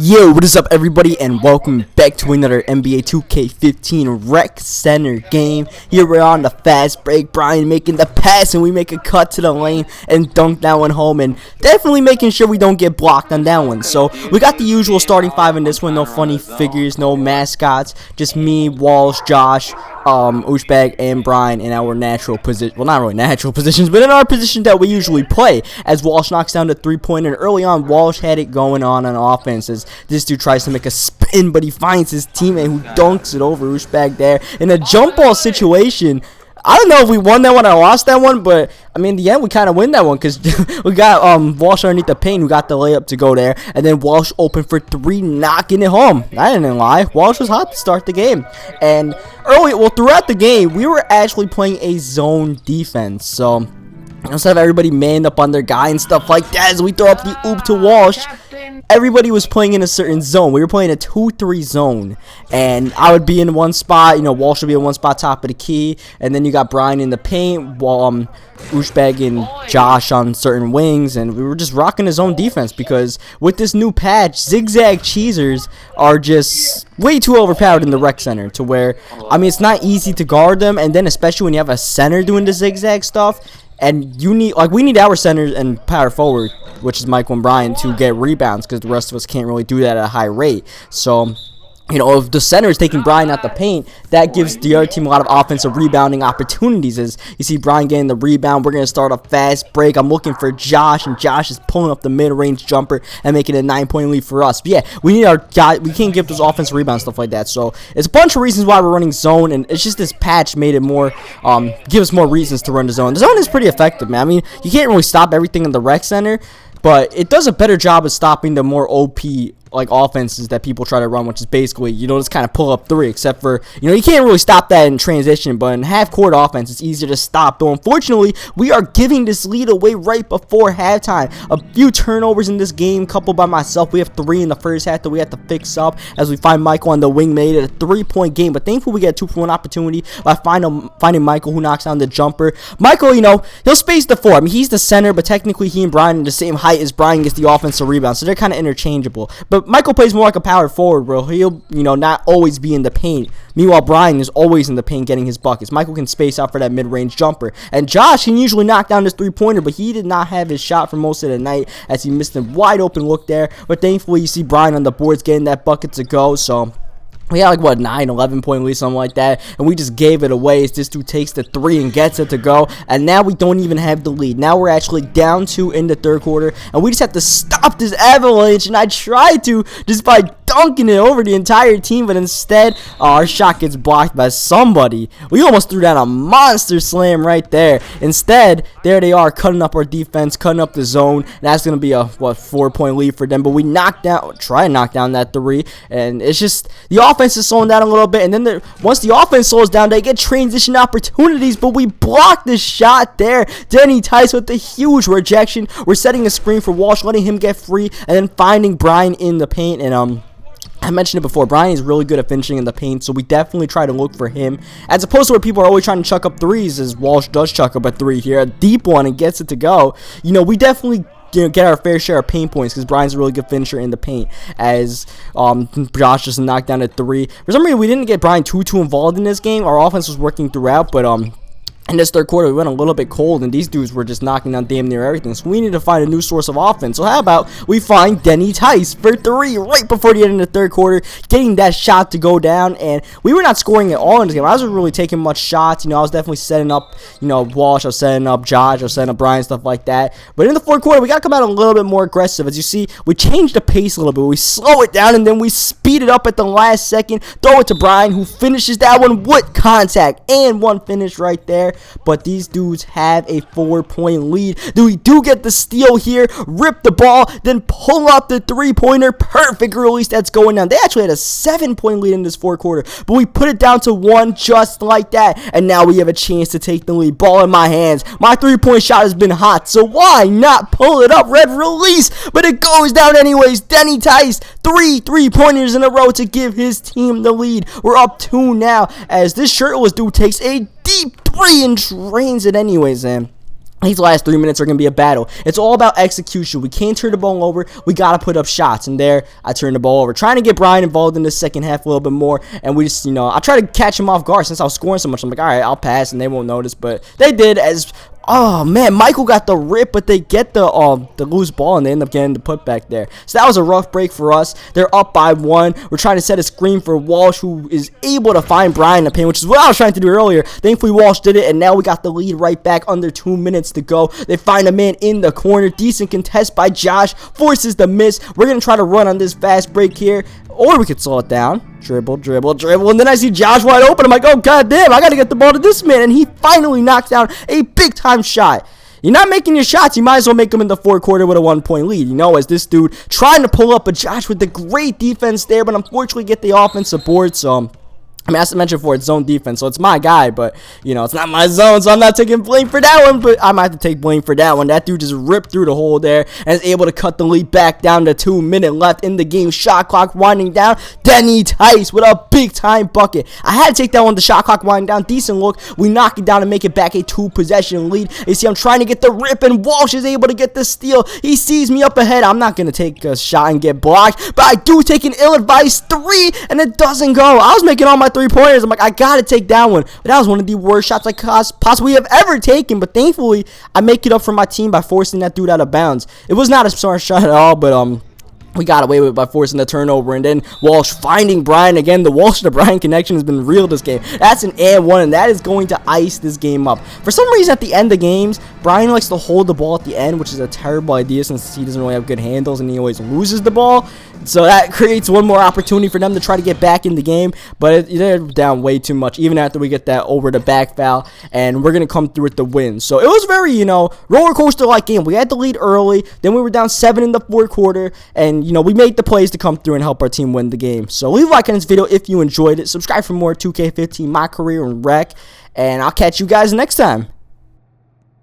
Yo, what is up everybody, and welcome back to another NBA 2K15 Rec Center game. Here we're on the fast break. Brian making the pass, and we make a cut to the lane and dunk that one home, and definitely making sure we don't get blocked on that one. So we got the usual starting five in this one. No funny figures, no mascots, just me, Walsh, Josh, Ushbag, and Brian in our natural position. Well, not really natural positions, but in our position that we usually play. As Walsh knocks down the three-pointer, and early on, Walsh had it going on offense. As this dude tries to make a spin, but he finds his teammate who dunks it over Ushbag there in a jump ball situation. I don't know if we won that one or lost that one, but I mean, in the end, we kind of win that one because we got Walsh underneath the paint, who got the layup to go there, and then Walsh open for three, knocking it home. I didn't lie. Walsh was hot to start the game, and throughout the game, we were actually playing a zone defense, so instead of everybody manned up on their guy and stuff like that, as we throw up the oop to Walsh, everybody was playing in a certain zone. We were playing a 2-3 zone, and I would be in one spot, Walsh would be in one spot, top of the key, and then you got Brian in the paint, while Ushbag and Josh on certain wings, and we were just rocking his own defense because with this new patch, zigzag cheesers are just way too overpowered in the rec center to where, I mean, it's not easy to guard them, and then especially when you have a center doing the zigzag stuff, and we need our centers and power forward, which is Michael and Brian, to get rebounds because the rest of us can't really do that at a high rate. So, if the center is taking Brian out the paint, that gives the other team a lot of offensive rebounding opportunities. As you see Brian getting the rebound, we're going to start a fast break. I'm looking for Josh, and Josh is pulling up the mid-range jumper and making a 9-point lead for us. But yeah, we need our guy. We can't give those offensive rebounds, stuff like that. So it's a bunch of reasons why we're running zone, and it's just this patch made it more, give us more reasons to run the zone. The zone is pretty effective, man. I mean, you can't really stop everything in the rec center, but it does a better job of stopping the more OP offenses that people try to run, which is basically, just kind of pull up three, except for, you can't really stop that in transition, but in half-court offense, it's easier to stop. Though, unfortunately, we are giving this lead away right before halftime. A few turnovers in this game, coupled by myself. We have 3 in the first half that we have to fix up, as we find Michael on the wing, made it a 3-point game, but thankfully we get a 2-point opportunity by finding Michael, who knocks down the jumper. Michael, he'll space the 4. I mean, he's the center, but technically he and Brian are the same height as Brian gets the offensive rebound, so they're kind of interchangeable. But Michael plays more like a power forward, bro. He'll, not always be in the paint. Meanwhile, Brian is always in the paint getting his buckets. Michael can space out for that mid-range jumper. And Josh can usually knock down this three-pointer, but he did not have his shot for most of the night as he missed a wide-open look there. But thankfully, you see Brian on the boards getting that bucket to go, so we had 9-11-point lead, something like that, and we just gave it away as this dude takes the 3 and gets it to go, and now we don't even have the lead. Now we're actually down 2 in the third quarter, and we just have to stop this Avalanche, and I tried to just by dunking it over the entire team, but instead, our shot gets blocked by somebody. We almost threw down a monster slam right there. Instead, there they are, cutting up our defense, cutting up the zone, and that's going to be a, 4-point lead for them, but we try and knock down that 3, and it's just, the offense is slowing down a little bit, and then once the offense slows down, they get transition opportunities, but we blocked the shot there. Denny Tice with the huge rejection. We're setting a screen for Walsh, letting him get free, and then finding Brian in the paint, and I mentioned it before, Brian is really good at finishing in the paint, so we definitely try to look for him, as opposed to where people are always trying to chuck up threes, as Walsh does chuck up a 3 here, a deep one, and gets it to go. We definitely get our fair share of paint points because Brian's a really good finisher in the paint, as Josh just knocked down a 3. For some reason, we didn't get Brian too involved in this game. Our offense was working throughout, but in this third quarter, we went a little bit cold, and these dudes were just knocking down damn near everything. So we need to find a new source of offense. So how about we find Denny Tice for 3 right before the end of the third quarter, getting that shot to go down. And we were not scoring at all in this game. I wasn't really taking much shots. I was definitely setting up, Walsh. I was setting up Josh. I was setting up Brian, stuff like that. But in the fourth quarter, we got to come out a little bit more aggressive. As you see, we changed the pace a little bit. We slow it down, and then we speed it up at the last second. Throw it to Brian, who finishes that one with contact and one finish right there. But these dudes have a 4-point lead. We do get the steal here, rip the ball, then pull up the 3-pointer. Perfect release that's going down. They actually had a 7-point lead in this fourth quarter, but we put it down to 1 just like that. And now we have a chance to take the lead. Ball in my hands. My 3-point shot has been hot, so why not pull it up? Red release, but it goes down anyways. Denny Tice, 3-3-pointers in a row to give his team the lead. We're up 2 now, as this shirtless dude takes a deep 3 and drains it anyways, man. These last 3 minutes are going to be a battle. It's all about execution. We can't turn the ball over. We got to put up shots. And there, I turned the ball over. Trying to get Brian involved in the second half a little bit more. And we just, I try to catch him off guard since I was scoring so much. I'm like, all right, I'll pass and they won't notice. But they did as... Oh, man, Michael got the rip, but they get the loose ball, and they end up getting the putback there. So that was a rough break for us. They're up by 1. We're trying to set a screen for Walsh, who is able to find Brian in the paint, which is what I was trying to do earlier. Thankfully, Walsh did it, and now we got the lead right back under 2 minutes to go. They find a man in the corner. Decent contest by Josh. Forces the miss. We're going to try to run on this fast break here, or we could slow it down. Dribble, dribble, dribble, and then I see Josh wide open. I'm like, oh, goddamn, I got to get the ball to this man, and he finally knocks down a big-time shot. You're not making your shots, you might as well make them in the fourth quarter with a 1-point lead, as this dude trying to pull up, but Josh with the great defense there, but unfortunately get the offensive board, so... I mean, as I mentioned before, it's zone defense, so it's my guy, but, it's not my zone, so I'm not taking blame for that one, but I might have to take blame for that one. That dude just ripped through the hole there and is able to cut the lead back down to 2 minutes left in the game. Shot clock winding down. Denny Tice with a big-time bucket. I had to take that one, the shot clock winding down. Decent look. We knock it down and make it back a 2-possession lead. You see, I'm trying to get the rip, and Walsh is able to get the steal. He sees me up ahead. I'm not going to take a shot and get blocked, but I do take an ill-advised 3, and it doesn't go. I was making all my 3-pointers. I'm like, I gotta take that one. But that was one of the worst shots I possibly have ever taken. But thankfully, I make it up for my team by forcing that dude out of bounds. It was not a smart shot at all, but we got away with it by forcing the turnover, and then Walsh finding Brian again. The Walsh to Brian connection has been real this game. That's an and one, and that is going to ice this game up. For some reason, at the end of games, Brian likes to hold the ball at the end, which is a terrible idea since he doesn't really have good handles and he always loses the ball. So that creates one more opportunity for them to try to get back in the game, but they're down way too much, even after we get that over the back foul, and we're going to come through with the win. So it was very, roller coaster-like game. We had the lead early, then we were down 7 in the fourth quarter, and, we made the plays to come through and help our team win the game. So leave a like on this video if you enjoyed it. Subscribe for more 2K15, my career and rec, and I'll catch you guys next time.